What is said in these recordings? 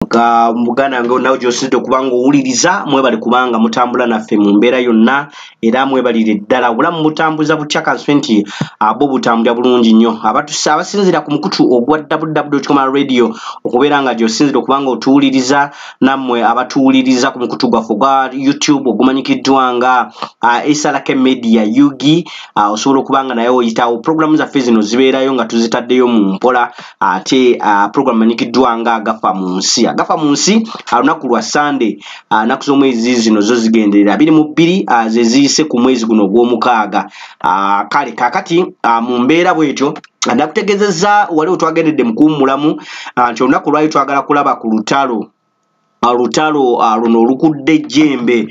Mugana ngo nawo gyosite kubanga owuliriza mwebali kubanga mutambula naffe mu mbeera yonna era mwebalire ddala obulamu butambuza butya kansenti abo butambula bulungi nnyo abasinzira ku mukutu ogwa www.radio okubeera nga gyosinzira kubanga otuwuliriza nammwe abatuwuliriza ku mukutu gwaffe gwa YouTube ogumanyikiddwa nga Esalake Media Yugi osobola okubanga naye oyitawo programu zaffe zino zibeerayo nga tuzitaddeyo mu mpola ate programu manyikiddwa nga agafa mu nsi olunaku lwa Sunday naku z'omwezi zino zo zigenderera 22 ze ziyise ku mwezi guno ogw'omukaaga kale kakati mu mbeera bwetyo ndakutegezezza wali otwagendedde mu kuwummulamu nti olunaku lwali twagala kulaba ku lutalo luno olukudde ejjembe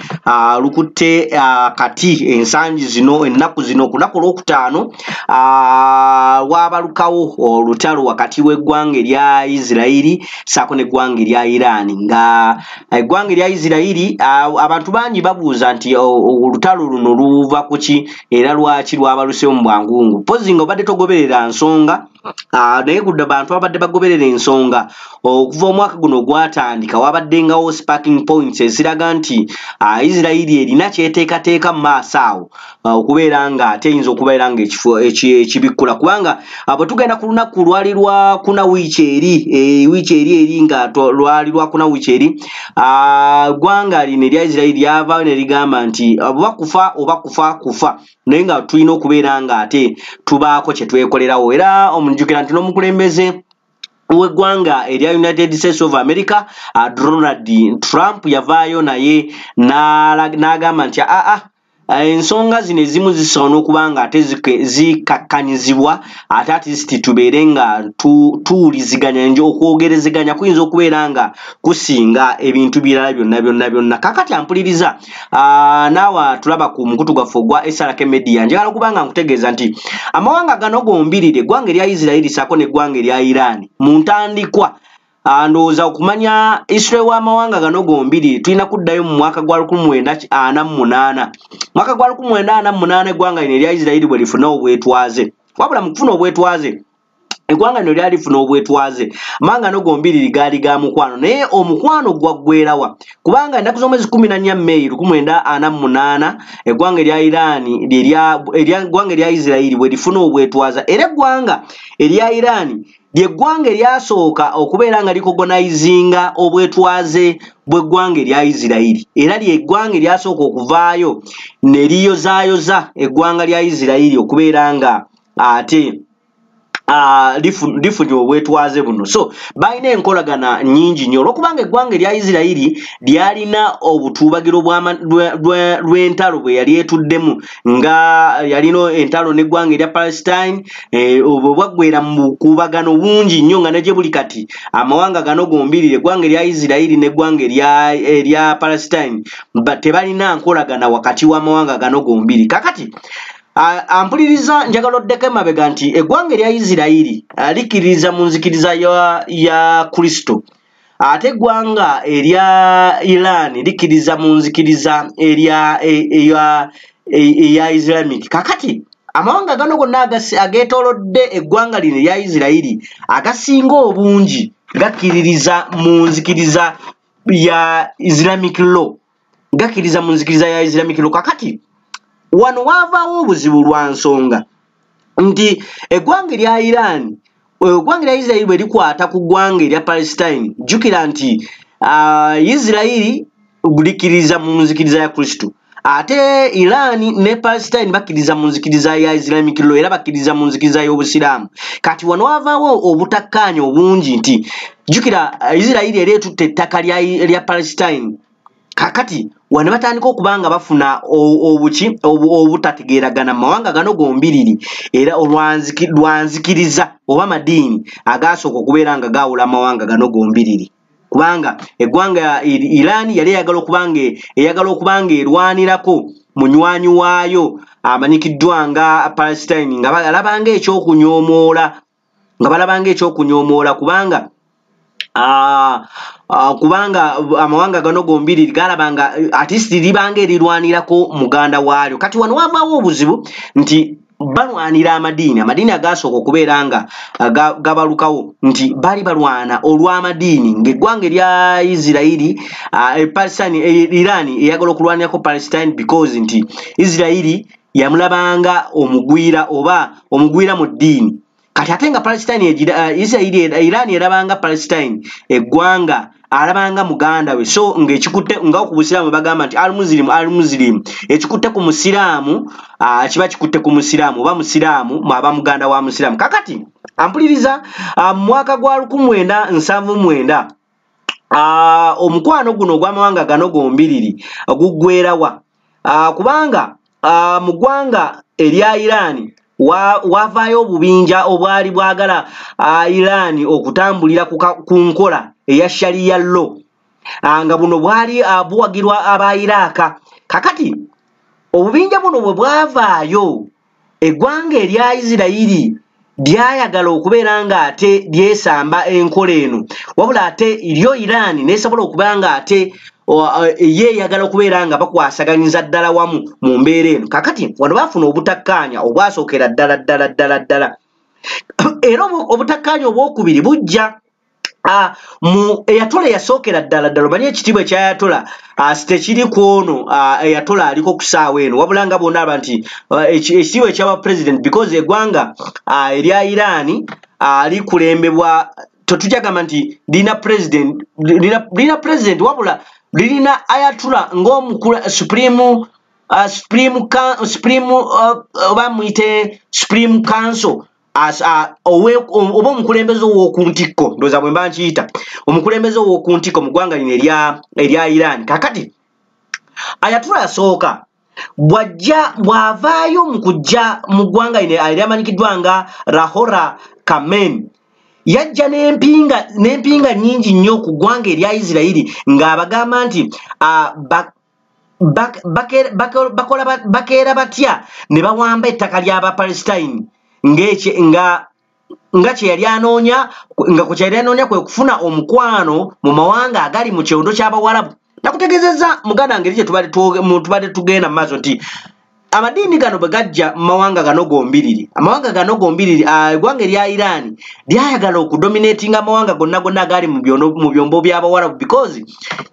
lukutte kati ensangi zino ennaku zino ku lunaku olwokutaano wabalukawo olutalo wakati w'eggwanga erya Isirairi saako n'eggwanga erya Iran nga eggwanga erya Isirairi abantu bangi babuuza nti olutalo luno luva ku ki era lwaki lwabalusewo mu bwangungu pozi nga obadde togoberera nsonga naye gudde abantu abadde bagoberera ensonga okuva omwaka guno gwatandika wabaddengawo sparking points eziraga nti Isirairi erina kyeteekateeka mu maaso awo okubeera nga ate eyinza okubeera nga ekifo ekibikkula kubanga bwe tugenda ku lunaku lwali lwa kuna wiiki eri nga lwali lwa kuna wiiki eri ggwanga lino erya Isirairi lyavaayo ne ligamba nti oba kufa naye nga tulina okubeera nga ate tubaako kye twekolerawo era omunjukira nti n'omukulembeze w'eggwanga erya United States of America Donald Trump yavaayo naye n'agamba nti ensonga zino ezimu zisobola okubanga ate zikakkanyizibwa ate atisiti tubeere nga tuwuliziganya okwogerezeganya kuyinza okubeera nga kusinga ebintu birala byonna kakati ampuliriza naawe tulaba ku mukutu gwaffe ogwa Esalake Media njagala okubanga nkutegeeza nti amawanga gano gombirire eggwanga erya Isirairi saako n'eggwanga erya Iran mu ntandikwa ndowooza okumanya Israel w'amawanga gano gombiri tulina kuddayo mu mwaka gwa 1948 mwaka gwa 1948 eggwanga lino erya Isirairi bwe lifuna obwetwaze wabula mu kufuna obwetwaze eggwanga lino lyali lifuna obwetwaze amawanga no gombiri gaali ga mukwano naye omukwano gwaggweerawa kubanga ennaku z'omwezi 14 May 1948 eggwanga erya eggwanga erya Isirairi bwe lifuna obwetwaza era eggwanga erya Iran lyeggwanga eryasooka okubeera nga likogonizinga obwetwaze bw'eggwanga erya Isirairi era lyeggwanga eryasooka okuvaayo ne liyozaayoza eggwanga lya Isirairi okubeera nga ate lifunye obwetwaze buno so balina enkolagana nnyingi nnyo olwokubanga eggwanga erya Isirairi lyalina obutuubagiro lw'entalo bwe yali etuddemu nga yalina entalo n'eggwanga erya Palestine obwo bwaggweera mu bukuubagano bungi nnyo nga negye buli kati amawanga gano gombirire eggwanga erya Isirairi n'eggwanga erya Palestine tebalina nkolagana wakati w'amawanga gano gombiri kakati ampuliriza njagala oddeko emabega nti eggwanga erya Isirairi likkiririza mu nzikiriza ya Kristo ate eggwanga erya Iran likkiririza mu nzikiriza eya Islamic kakati amawanga gano gonna ageetoolodde eggwanga lino erya Isirairi agasinga obungi gakkiririza mu nzikiriza ya Islamic law gakkiririza mu nzikiriza ya Islamic law kakati wano wavaawo obuzibu lwa nsonga nti eggwanga erya Iran eggwanga erya Isirairi bwe likwata ku ggwanga erya Palestine jjukira nti Isirairi likkiririza mu nzikiriza ya Kristo ate Iran ne Palestine bakkiriza mu nzikiriza ya Islamic law era bakkiriza mu nzikiriza y'Obusiraamu kati wano wavaawo obutakkaanya obungi nti jjukira Isirairi era etutte ettaka lya Palestine kakati wano batandika okubanga bafuna obutategeeragana mawanga gano gombiriri era olwanzikiriza oba madiini agasooka okubeera nga gaawula amawanga gano gombiriri kubanga eggwanga Iran yali eyagala okubanga erwanirako munywanyi waayo amanyikiddwa nga Palestine nga balabanga ekyokunyoomoola kubanga kubanga amawanga gano gombiri galabanga at least libanga erirwanirako muganda waalyo kati wano wavaawo obuzibu nti balwanira amadini agasooka okubeera nga gabalukawo nti bali balwana olw'amadini ng'eggwanga lya Isirairi Palestine Iran eyagala okulwanirako Palestine because nti Isirairi yamulabanga omugwira oba omugwira mu ddiini kati ate nga Palestine Iran erabanga Palestine eggwanga alabanga muganda we so ng'ekikutte nga ku Busiraamu bagamba nti al-Muslim ekikutte ku Musiraamu kiba kikutte ku Musiraamu oba Musiraamu aba muganda wa Musiraamu kakati ampuliriza mwaka gwa 1979 omukwano guno ogw'amawanga gano gombiriri guggwerawa kubanga mu ggwanga erya Iran wavaayo obubinja obwali bwagala Iran okutambulira ku nkola eya Sharia law nga buno bwali buwagirwa aba Iraq kakati obubinja buno bwe bwavaayo eggwanga erya Isirairi lyayagala okubeera nga ate lyesamba enkola eno wabula ate iryo Iran nesobola okubeera nga ate yeyagala okubeera nga bakwasaganyiza ddala wamu mu mbeera eno kakati wano bafuna obutakkaanya obwasookera ddala era obutakkaanya obwokubiri bujja mu eyatola yasookera ddala omanyi ekitiibwa ekyayatola tekiri ku ono eyatola aliko ku ssaawa eno wabula nga bonna aba nti ekitiibwa ekyaba president because eggwanga erya Iran likulembebwa tetujagamba nti lina president wabula lirina ayatula ng'omukulu oba muyite Supreme Council oba omukulembeze ow'oku ntikko ndowooza bwe mba nkiyita omukulembeze ow'oku ntikko mu ggwanga lino erya Iran kakati ayatula yasooka bw'avaayo mu kujja mu ggwanga lino eryamanyikiddwa nga Ruhollah Khomeini yajja n'empinga nnyingi nnyo ku ggwanga erya Isirairi ng'abagamba nti bakeera batya ne bawamba ettaka ly'Abapalestine nga kye yali anoonya kwe kufuna omukwano mu mawanga agali mu kyondo ky'Abawarabu nakutegeezezza muganda ngeri kye tubadde tugenda mu maaso nti amadiini gano bwe gajja mu mawanga gano gombiriri eggwanga erya Iran lyayagala okudominatinga amawanga gonna agali mu byombo by'Abawarabu because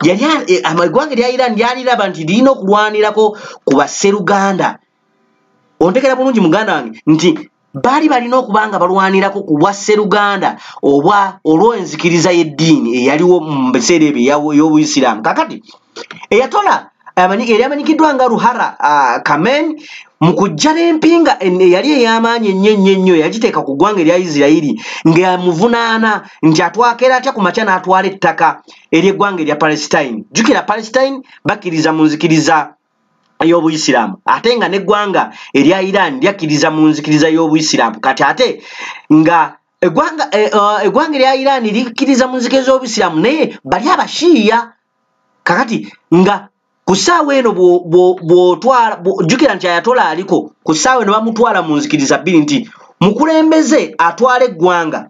eggwanga erya Iran lyaliraba nti lirina okulwanirako ku basseruganda ontegera bulungi muganda wange nti bali balina okubanga balwanirako ku bwasseruganda oba olw'enzikiriza y'eddiini eyaliwo mu biseera ebyo ey'Obuyisiraamu kakati eyatola eryamanyikiddwa nga Ruhollah Khomeini mu kujja n'empinga eyali ey'amaanyi ennyo yagiteeka ku ggwanga erya Isirairi ng'amuvunaana nti atwakera atya ku makya n'atwala ettaka ery'eggwanga erya Palestine jjukira Palestine bakkiriza mu nzikiriza y'Obuyisiraamu ate nga n'eggwanga erya Iran lyakkiriza mu nzikiriza y'Obuyisiraamu kati ate nga eggwanga erya Iran likkiriza mu nzikiriza y'Obuyisiraamu naye bali abashiiya kakati nga ku ssaawa eno jjukira nti ayatola aliko ku ssaawa eno bamutwala mu nzikiriza bbiri nti mukulembeze atwala eggwanga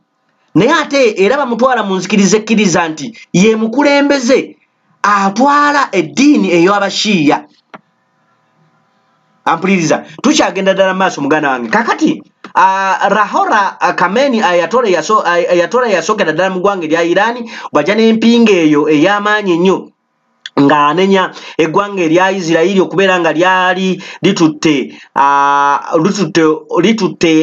naye ate era bamutwala mu nzikiriza ekkiriza nti ye mukulembeze atwala eddiini ey'Abashiiya ampuliriza tukyagenda ddala mu maaso muganda wange kakati Ruhollah Khomeini ayatola yasookera ddala mu ggwanga erya Iran bw'ajja n'empinga eyo ey'amaanyi ennyo ng'anenya eggwanga erya Isirairi okubeera nga lyali litutte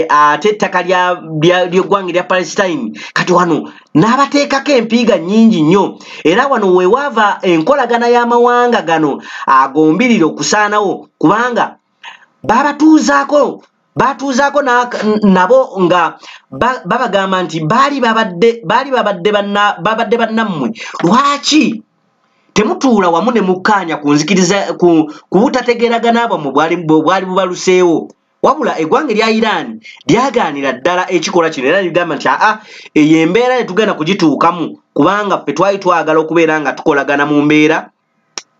ate ettaka ly'eggwanga erya Palestine kati wano n'abateekako empiiga nnyingi nnyo era wano weewava enkolagana y'amawanga gano agombirira okusaanawo kubanga batuuzaako nabo nga babagamba nti baali babadde bannammwe lwaki temutuula wamu ne mukkaanya ku nzikiriza ku butategeeragana bwammwe bwali bubaluseewo wabula eggwanga erya Iran lyagaanira ddala ekikola kino era ligamba nti eyo embeera netugenda kugituukamu kubanga ffe twali twagala okubeera nga tukolagana mu mbeera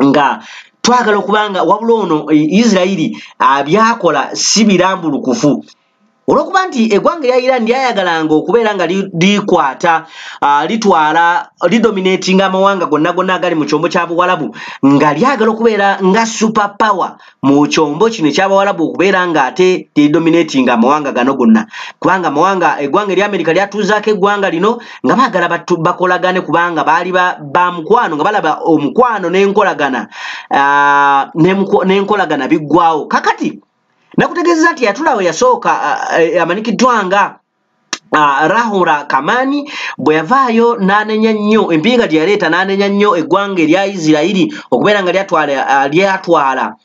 nga twagala okubanga wabula ono Isirairi byakola si birambulukufu olwokuba nti eggwanga lya Iran lyayagalanga okubeera nga likwata litwala lidominatinga amawanga gonna gonna agali mu kyombo ky'Abawarabu nga lyagala okubeera nga super power mu kyombo kino eky'Abawarabu okubeera nga ate lidominatinga amawanga gano gonna kubanga eggwanga erya Amerika lyatuuzaako eggwanga lino nga baagala bakolagane kubanga baali ba mukwano nga balaba omukwano n'enkolagana biggwawo kakati nakutegeeza nti yatulawe yasooka amanikiddwanga Rahura Kamani bwe yavaayo n'anenya nnyo empinga gye yaleeta n'anenya nnyo eggwanga erya Isirairi okubeera nga lyatwala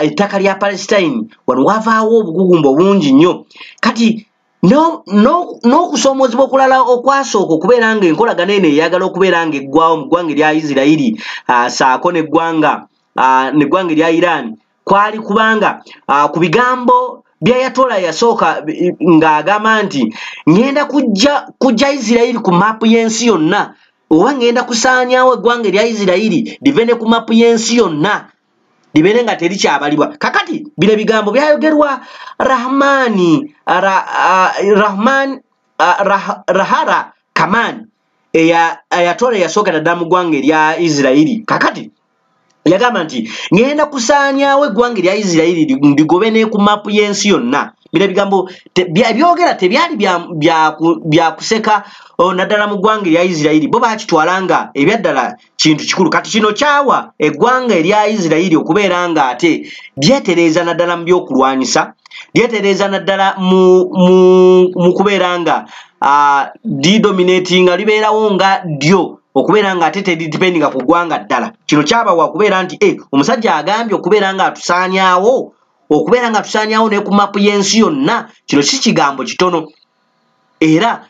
ettaka lya Palestine wano wavaawo obugugumba obungi nnyo kati n'okusoomozebwa okulala okwasooka okubeera nga enkolagana eno eyagala okubeera nga eggwawo mu ggwanga erya Isirairi saako n'eggwanga erya Iran kwali kubanga ku bigambo by'Ayatollah yasooka ng'agamba nti ngenda kujja Isirairi ku mapu y'ensi yonna oba ngenda kusaanyaawo eggwanga erya Isirairi live ne ku mapu y'ensi yonna libeere nga terikyabalibwa kakati bino ebigambo byayogerwa Rahara Kamani Ayatollah yasooka naddala mu ggwanga erya Isirairi kakati yagamba nti ngenda kusaanyaawo eggwanga erya Isirairi ndigobe ne ku mapu y'ensi yonna bino ebigambo byogera tebyali bya kuseka naddala mu ggwanga erya Isirairi bo baakitwala nga ebyaddala kintu kikulu kati kino kyawa eggwanga erya Isirairi okubeera nga ate lyetereeza naddala mu byokulwanyisa lyetereeza naddala mu kubeera nga lidominatinga libeerawo nga ddyo okubeera nga ate teridipendinga ku ggwanga ddala kino kyabawa okubeera nti omusajja agambye okubeera nga atusaanyaawo ne ku mapu y'ensi yonna kino si kigambo kitono era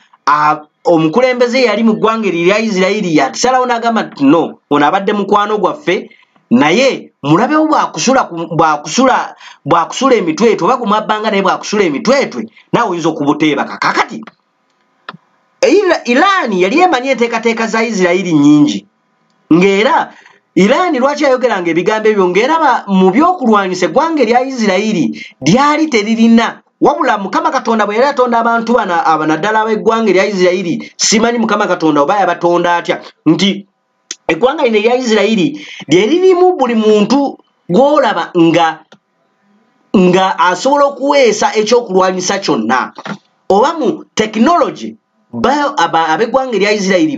omukulembeze yali mu ggwanga erya Isirairi yatisalawo n'agamba nti no ono abadde mukwano gwaffe naye mulabewo bwakusula emitwetwe oba kumwabbanga naye bwakusula emitwetwe naawe oyinza okubuteebaka kakati Iran yali emanyi enteekateeka za Isirairi nnyingi ng'era Iran lwaki yayogeranga ebigambo ebyo ng'eraba mu byokulwanyisa eggwanga erya Isirairi lyali teririna wabula Mukama Katonda bwe yali atonda abantu naddala ab'eggwanga erya Isirairi simanyi Mukama Katonda oba yabatonda atya nti eggwanga lino erya Isirairi lye lirimu buli muntu gw'olaba nga asobola okuweesa ekyokulwanyisa kyonna oba mu technology ab'eggwanga erya Isirairi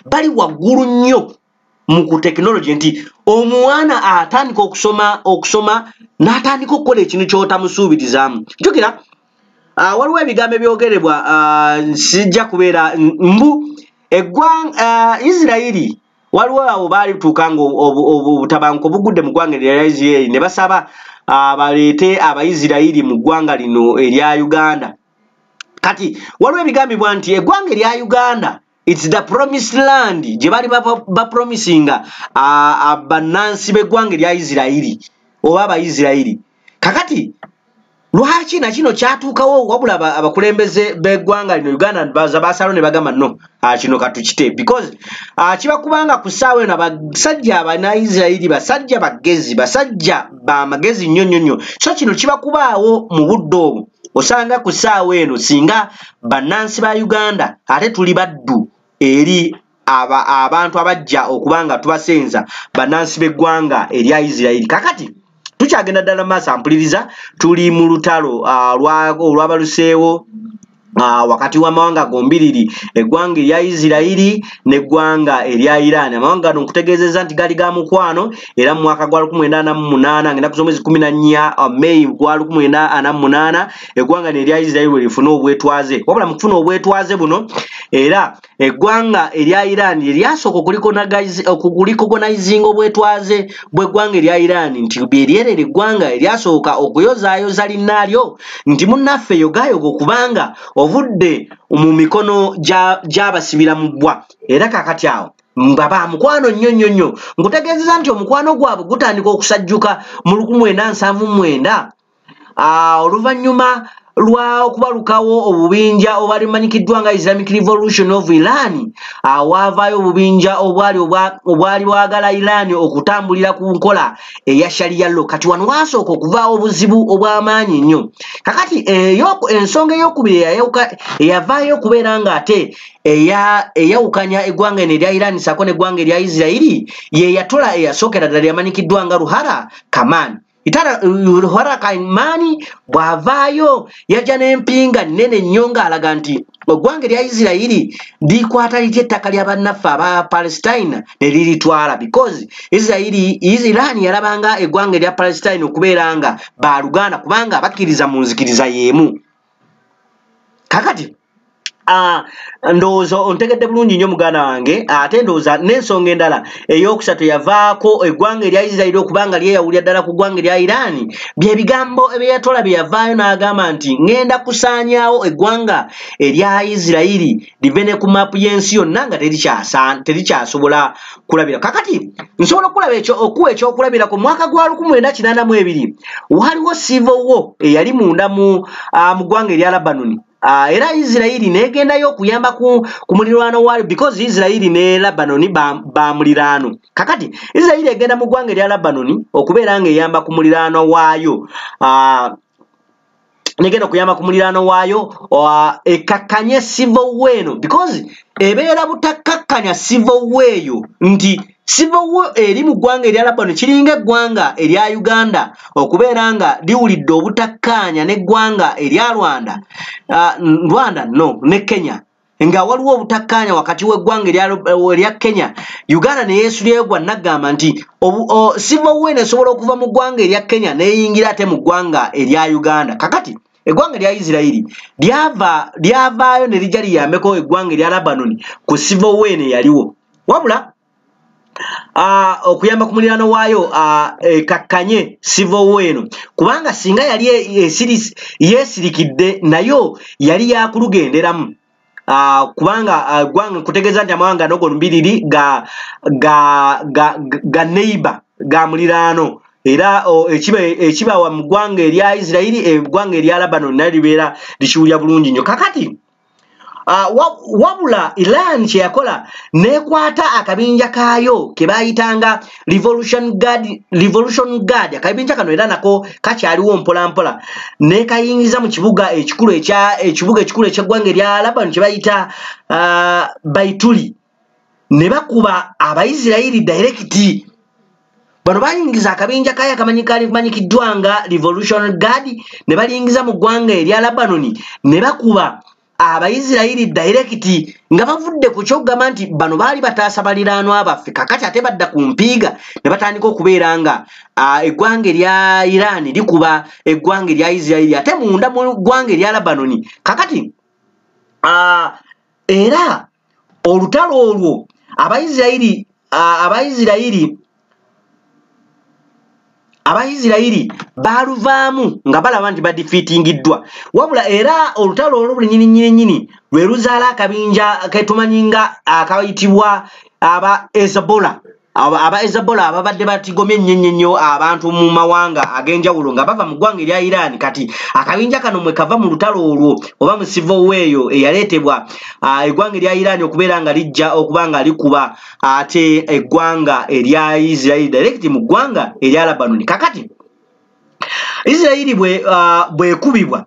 bali waggulu nnyo mu technology nti omwana atandika okusoma n'atandika okukola ekintu ky'otamusuubirizaamu jjukira waliwo ebigambo ebyogerebwa sijja kubeera Isirairi waliwo abo baali tuuka nga obutabanguko bugudde mu ggwanga erya Isirairi ne basaba baleete Abayisirairi mu ggwanga lino erya Uganda kati waliwo ebigambibwa nti eggwanga erya Uganda it's the promised land gye bali bapromisinga abannansi b'eggwanga erya Isirairi oba Abayisirairi kakati lwaki na kino kyatuukawo wabula abakulembeze b'eggwanga lino Uganda baasalawo ne bagamba no kino katukite because kibakubanga ku ssaawa eno abasajja Abanaisirairi basajja bagezi basajja bamagezi nnyo so kino kibakubaawo mu budde obwo osanga ku ssaawa eno singa bannansi ba Uganda ate tuli baddu eri abantu abajja okubanga tubasenza bannansi b'eggwanga erya Isirairi kakati tukyagenda ddala maaso ampuliriza tuli mu lutalo olwabaluseewo wakati w'amawanga gombiriri eggwanga erya Isirairi n'eggwanga erya Iran amawanga gano nkutegeezezza nti gali ga mukwano era mu mwaka gwa 1948 ngenda ku mwezi 14 May gwa 1948 eggwanga erya Isirairi we lifuna obwetwaze wabula mu kufuna obwetwaze buno era eggwanga erya Iran lyasooka okulikogonizinga obwetwaze bw'eggwanga erya Iran nti byeryereera eggwanga eryasooka okuyozaayoza linnaalyo nti munnaffe yogayoga okubanga ovudde mu mikono gy'abasibira mu bbwa era kakati awo mbaba mukwano nnyo nkutegeezeza nti omukwano gwabwe gutandika okusajjuka mu 1979 oluvannyuma lwa okubalukawo obubinja obwalimanyikiddwa nga Islamic Revolution of Iran wavaayo obubinja obwali bwagala Iran okutambulira ku nkola eya Sharia law. Kati wano wasooka okuvaawo obuzibu obw'amaanyi nnyo. Kakati ensonga ey'okubiri eyavaayo okubeera nga ate eyawukanya eggwanga eno erya Iran ssaako n'eggwanga erya Isirairi ye yatola eyasookera ddala yamanyikiddwa nga Ruhollah Khamenei. Ruhollah Khamenei bw'avaayo yajja n'empinga nnene nnyo ng'alaga nti eggwanga erya Isirairi likwata litya ettaka lya bannaffe aba Palestine ne liritwala because Iran yalabanga eggwanga erya Palestine okubeera nga baaluganda kubanga bakkiriza mu nzikiriza y'emu. Kakati ndowooza ontegedde bulungi nnyo muganda wange ate ndowooza n'ensonga endala ey'okusatu yavaako eggwanga erya Isirairi okubanga lyeyawulira ddala ku ggwanga erya Iran bye bigambo ebyeyatola bye yavaayo n'agamba nti ngenda kusaanyaawo eggwanga erya Isirairi live ne ku maapu y'ensi yonna nga terikyasobola kulabira. Kakati nsobola okuwa ekyokulabira ku mwaka gwa 1982 waliwo civil war eyali munda mu ggwanga erya Lebanon. Era Isirairi negendayo okuyamba ku muliraano waayo because Isirairi ne Lebanon ba muliraano. Kakati Isirairi egenda mu ggwanga erya Lebanon okubeera nga eyamba ku muliraano waayo negenda kuyamba ku muliraano waayo ekakkanye civil war eno because ebeera butakakkanya civil war eyo nti civil war eri mu ggwanga erya Lebanon kiringa eggwanga erya Uganda okubeera nga liwulidde obutakkaanya n'eggwanga erya Rwanda no ne Kenya nga waliwo obutakkaanya wakati w'eggwanga erya Kenya. Uganda ne yeesulyeyo gwa nagamba nti civil war esobola okuva mu ggwanga erya Kenya n'eyingira ate mu ggwanga erya Uganda. Kakati eggwanga erya Isirairi lyavaayo ne lijja liyambeko eggwanga erya Lebanon ku civil war eyaliwo wabula okuyamba ku muliraano waayo ekakkanye civil war eno kubanga singa yali yeesirikidde nayo yali yakulugenderamu kubanga ggwanga kutegeeza nti amawanga nogo mbiriri ga neighbor ga muliraano era ekibawa mu ggwanga erya Isirairi eggwanga erya Lebanon nayo libeera likiwulya bulungi nnyo. Kakati wabula Iran kye yakola nekwata akabinja kaayo ke baayitanga Revolution Guard. Akabinja kano era nako kakyaliwo mpola mpola nekayingiza mu kibuga ekikulu eky'eggwanga erya Lebanon kye bayita Baituli ne bakuba Abaisirairi direct. Bano bayingiza akabinja kaayo akamanyikiddwa nga Revolution Guard ne balingiza mu ggwanga erya Lebanon ne bakuba Abaisirairi direct nga bavudde ku kyogamba nti bano baali bataasa baliraanwa baffe. Kakati ate badda ku mpiiga ne batandika okubeera nga eggwanga erya Iran likuba eggwanga erya Isirairi ate munda mu ggwanga erya Lebanon. Kakati era olutalo olwo Abaisirairi baluvaamu nga balaba nti badifeatingiddwa wabula era olutalo olwo buli nyini lwe luzaala akabinja ketumanyi nga akayitibwa aba Hezbollah ababadde batigomye nnyo abantu mu mawanga ag'enjawulo nga bava mu ggwanga erya Iran. Kati akabinja kano mwe kava mu lutalo olwo oba mu civil war eyo eyaleetebwa eggwanga erya Iran okubeera nga lijja okuba nga likuba ate eggwanga erya Isirairi direct mu ggwanga erya Lebanon. Kakati Isirairi bwekubibwa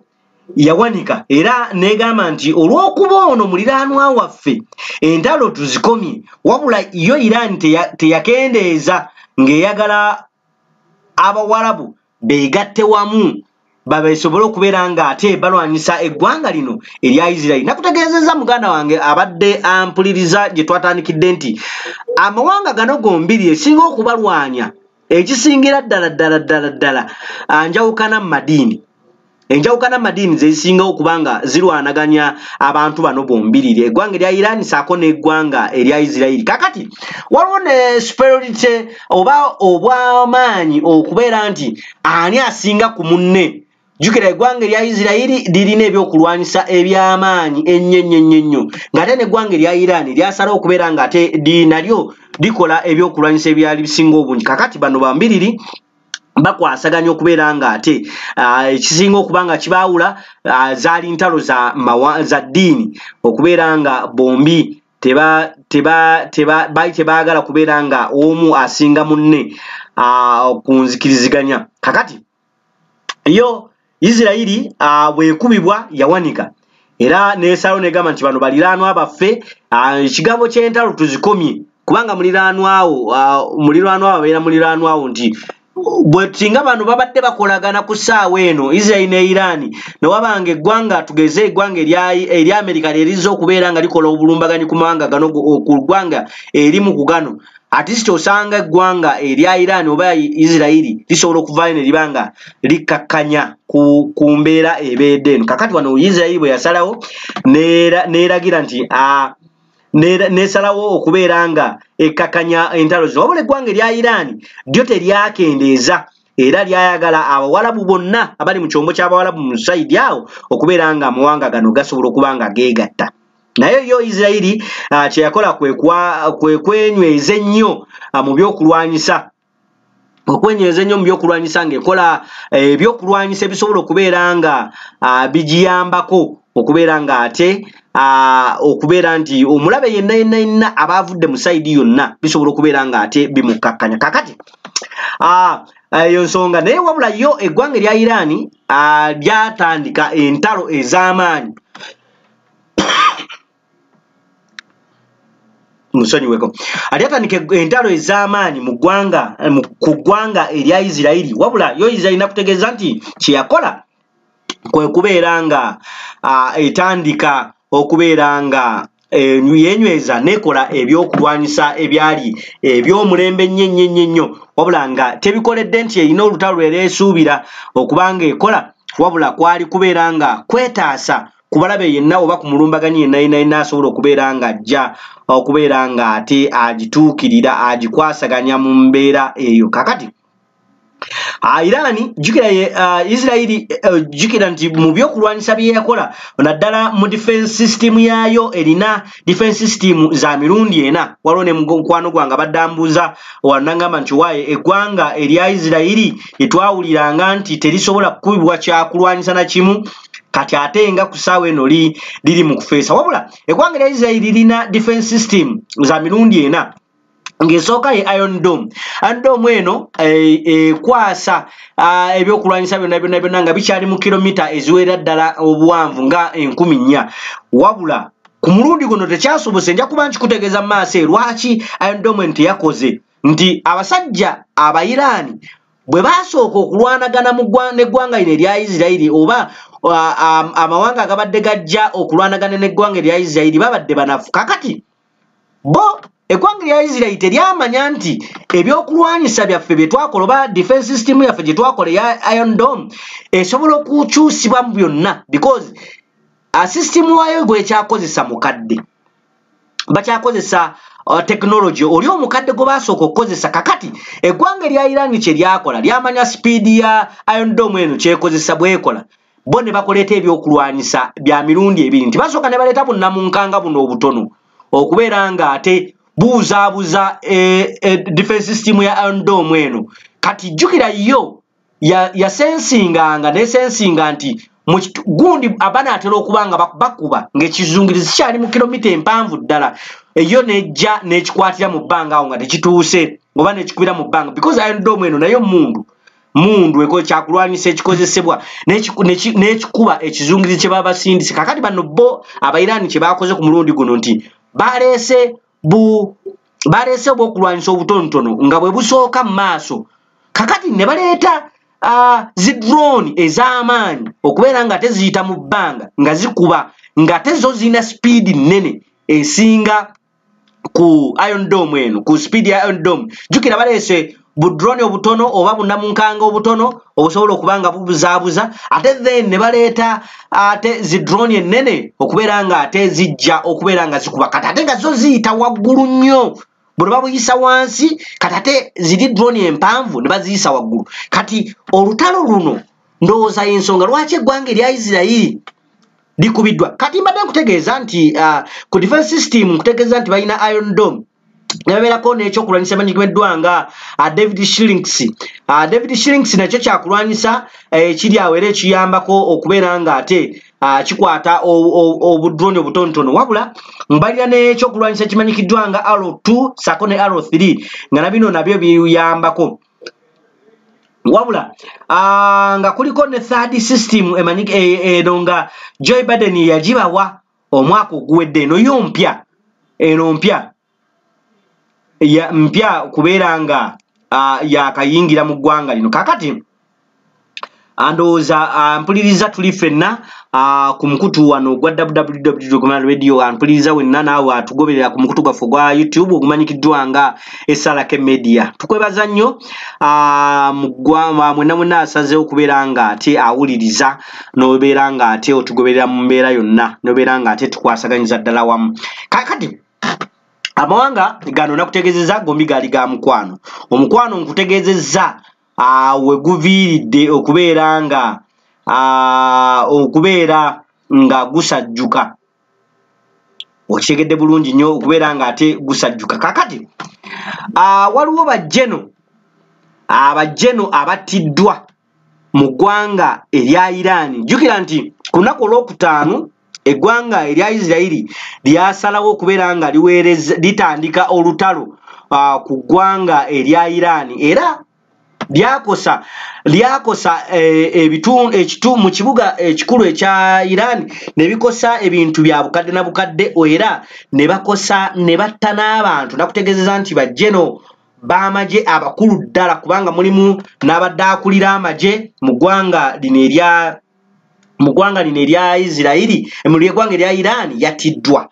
yawanika era negamba nti olw'okuba ono muliraanwa waffe entalo tuzikomye wabula yo Iran teyakendeeza ng'eyagala Abawarabu beegatte wamu babesobole okubeera nga ate balwanyisa eggwanga lino erya Isirairi. Nakutegeezezza muganda wange abadde ampuliriza gye twatandikidde nti amawanga gano gombiri esinga okubalwanya ekisingira ddala njawukana mu madiini. Enjawukana madiini zezisinga okubanga zirwanaganya abantu bano bombirire eggwanga erya Iran saako n'eggwanga erya Isirairi. Kakati waliwo ne superiority oba obw'amaanyi okubeera nti ani asinga ku munne. Jukira eggwanga erya Isirairi lirina ebyokulwanyisa eby'amaanyi ennyo ng'ate n'eggwanga erya Iran lyasala okubeera nga ate nalyo likola ebyokulwanyisa ebyali bisinga obungi. Kakati bano bambiriri bakwasaganya okubeera nga ate ekisinga okubanga kibaawula zaali ntalo za ddiini okubeera nga bombi bali tebaagala kubeera nga omu asinga munne kunzikiriziganya. Kakati yo Isirayiri bwekubibwa yawanika era nesalo negamba nti bano baliraanwa baffe ekigambo ky'entalo tuzikomye kubanga muliraanwawo abeera muliraanwawo nti bwe tinga bano babadde bakolagana ku ssaawa eno Israel ne Iran newabanga eggwanga tugeze eggwanga eri Amerika lyerizza okubeera nga likola obulumbaganyi ku mawanga gano ku ggwanga erimu ku gano ati osanga eggwanga erya Iran oba Israel lisobola okuvaayo ne libanga likakkanya ku mbeera ebeedde eno. Kakati wano Israel bwe yasalawo neeragira nti nesalawo okubeera nga ekkakanya entalo ze wabula eggwanga erya Iran lyo teryakendeeza era lyayagala abawalabu bonna abali mu kyombo ky'abawalabu mu saidi awo okubeera nga amawanga gano gasobola okuba nga geegatta. Naye yo Isirayiri kyeyakola kwe kwenyweza ennyo mu byokulwanyisa ng'ekola ebyokulwanyisa ebisobola okubeera nga bigiyambako okubeera nga ate okubeera nti omulabe yenna abaavudde mu saidi yonna bisobola okubeera nga ate bimukkakkanya. Kakati eyo nsonga naye wabula yo eggwanga erya Iran lyatandika entalo ez'amaanyi musonyiweko alyatandika entalo ez'amaanyi ku ggwanga erya Isirayiri wabula yo Isirayiri nakutegeeza nti kyeyakola kwe kubeera nga etandika okubeera nga yenyweza nekola ebyokulwanyisa ebyali ebyomulembe nnyo wabula nga tebikoledde nti erina olutalo lwereesuubira okubanga ekola wabula kwali kubeera nga kwetaasa ku balabe yenna oba ku mulumbaganyi yenna asobola okubeera nga ajja okubeera nga ate agituukirira agikwasaganya mu mbeera eyo. Kakati Iran Isirayiri jukira nti mu byokulwanyisa bye yakola naddala mu defense system yaayo erina defense system za mirundi ena waliwo ne mukwano gwange baddambuuza wanangamba nti waaye eggwanga erya Isirayiri etwawuliranga nti terisobola kukubibwa kyakulwanyisa na kimu kati ate nga ku ssaawa eno liri mu kufeesa wabula eggwanga erya Isirayiri lirina defense system za mirundi ena ng'esooka ye Iron Dome eno ekwasa ebyokulwanyisa byonna nga bikyali mu kilomita eziwera ddala obuwanvu nga 1000 wabula ku mulundi guno tekyasobose nja kuba nkikutegeeza mu maaso lwaki Iron Dome eno teyakoze nti abasajja Abayiraani bwe basooka okulwanagana n'eggwanga lino erya Isirayiri oba amawanga agabadde gajja okulwanagana n'eggwanga erya Isirayiri babadde banafu. Kakati bo eggwanga erya Isirayiri teryamanya nti ebyokulwanyisa byaffe bye twakola oba defense system yaffe gye twakola eya Iron Dome esobola okukyusibwa mu byonna because system waayo gwekyakozesa mukadde bakyakozesa technology oli omukadde gwe basooka okukozesa. Kakati eggwanga erya Iran kye lyakola lyamanya speed ya Iron Dome eno kyekozesa bwekola bo ne bakoleeta ebyokulwanyisa bya mirundi ebiri nti basooka ne baleeta bunnamunkanga buno obutono okubeera nga ate buuzaabuza defense system ya Iron Dome eno. Kati jjukira yo yasensinganga nesensinga nti gundi abanaatera okuba nga bakuba ng'ekizungirizi kyali mu kilomita empanvu ddala eyo nejja n'ekikwatira mu bbanga awo nga tekituuse oba n'ekikubira mu bbanga because Iron Dome eno nayo mundu kyakulwanyisa ekikozesebwa n'ekikuba ekizungirizi kye baba basindise. Kakati bano bo Abayiraani kye bakoze ku mulundi guno nti baleese obwokulwanyisa obutonotono nga bwe busooka mu maaso. Kakati ne baleeta zidrone ez'amaanyi okubeera nga teziyita mu bbanga nga zikuba nga tezo zirina speed nnene esinga ku Iron Dome eno ku speed ya Iron Dome. Jukira baleese budrone obutono oba bunnamunkanga obutono obusobola okuba nga bubuzaabuza ate then ne baleeta ate zidrone ennene okubeera nga ate zijja okubeera nga zikuba kati ate nga zo ziyita waggulu nnyo bwe babuyisa wansi kati ate ziri drone empanvu ne baziyisa waggulu. Kati olutalo luno ndowooza y'ensonga lwaki eggwanga erya Isirayiri likubiddwa. Kati mbadde nkutegeeza nti ku defense system nkutegeeza nti balina Iron Dome Nabeerako n'ekyokulwanyisa manyikiddwa nga David Shillings. David Shillings nakyo kyakulwanyisa kiri awo era ekiyambako okubeera nga ate kikwata obudroni obutonotono wabula mbalira n'ekyokulwanyisa kimanyikiddwa nga R2 sako ne R3 nga nabino nabyo biyambako wabula nga kuliko ne third system eno nga Joe Biden yagibawa omwaka oguwedde eno yo mpya eno mpya kubeera nga yakayingira mu ggwanga lino kakati andowooza mpuliriza tuli ffenna ku mukutu wano gwa www.radio mpuliriza wenna naawe atugoberera ku mukutu gwaffe gwa YouTube ogumanyikiddwa nga SRK Media. Tukwebaza nnyo mwenna asazeewo okubeera nga ate awuliriza n'obeera nga ate otugoberera mu mbeera yonna n'obeera nga ate tukwasaganyiza ddala wamu. Kakati amawanga gano nakutegeezezza gombi gaali ga mukwano. Omukwano nkutegeezezza we guviiridde okubeera nga gusajjuka. Okitegedde bulungi nnyo okubeera nga ate gusajjuka. Kakati waliwo abajeno abattiddwa mu ggwanga erya Iran. Jjukira nti ku lunaku olwokutaano eggwanga erya Isirairi lyasalawo okubeera nga litandika olutalo ku ggwanga erya Iran era lyakosa mu kibuga ekikulu ekya Iran ne bikosa ebintu bya bukadde na bukadde era ne batta n'abantu. Nakutegeezeza nti bajeno b'amagye abakulu ddala kubanga mulimu n'abadde akulira amagye mu ggwanga lino erya Isirairi mu ggwanga erya Iran yatiddwa.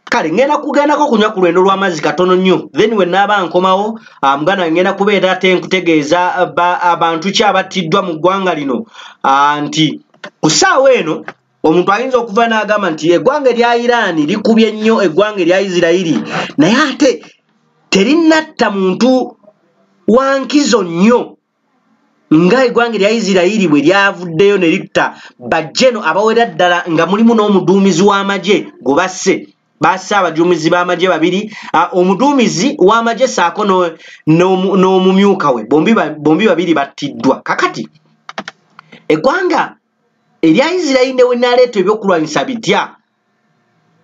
Kale ngenda kugendako kunywa ku lwendo lw'amazzi katono nnyo then we naaba nkomawo muganda ngenda kubeera ate nkutegeeza abantu ki abattiddwa mu ggwanga lino nti ku ssaawa eno omuntu ayinza okuva n'agamba nti eggwanga erya Iran likubye nnyo eggwanga erya Isirairi naye ate terinatta muntu wa nkizo nnyo nga eggwanga erya Isirairi bwe lyavuddeyo ne litta bajeno abawera ddala nga mulimu n'omuduumizi w'amagye gwe basse abaduumizi b'amagye babiri omuduumizi w'amagye saako n'omumyuka we bombi babiri battiddwa. Kakati eggwanga erya Isirairi ne we naleeta ebyokulwanyisa bitya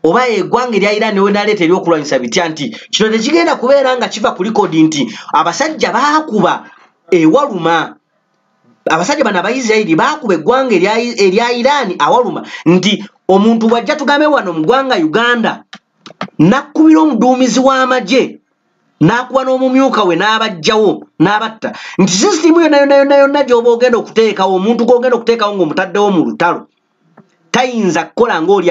oba eggwanga erya Iran ne we naleeta ebyokulwanyisa bitya nti kino tekigenda kubeera nga kiva ku likodi nti abasajja baakuba ewaluma. Abasajja bano Abayisirairi baakuba eggwanga erya Iran awaluma nti omuntu bwajja tugambe wano mu ggwanga Uganda nakkubira omuduumizi w'amagye n'akuba n'omumyuka we n'abajjawo n'abatta nti sisitimu yonna gy'oba ogenda okuteekawo omuntu gw'ogenda okuteekawo ng'omutaddewo mu lutalo tayinza kukola ng'oli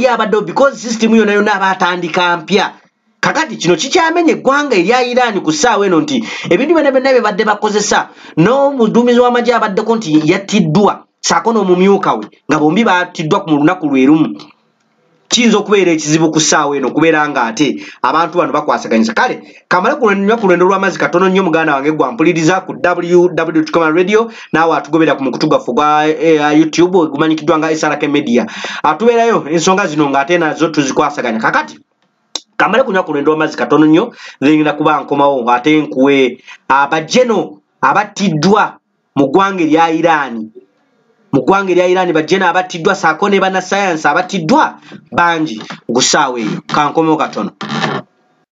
abaddewo because sisitimu yonna aba atandika mpya. Kakati kino kikyamenya eggwanga erya Iran ku ssaawa eno nti ebintu byonna bye badde bakozesa n'omuduumizi w'amagye abaddeko nti yattiddwa saako n'omumyuka we nga bombi battiddwa ku lunaku lwe lumu. Kiyinza okubeera ekizibu ku ssaawa eno okubeera nga ate abantu bano bakwasaganyisa. Kale kamale ku lwendo lw'amazzi katono nnyo muganda wange gwampuliriza ku www.radio naawe atugobera ku mukutu gwaffe gwa YouTube gumanyikiddwa nga SRK Media. Atubeerayo ensonga zino ng'ate nazo tuzikwasaganya. Kakati kamale kunywa ku lwendo lw'amazzi katono nnyo ngenda kuba nkomawo ate nkuwe abajeno abattiddwa mu ggwanga erya Iran bajeno abattiddwa saako ne bannasayansi abattiddwa bangi ku ssaawa eyo kankomewo katono.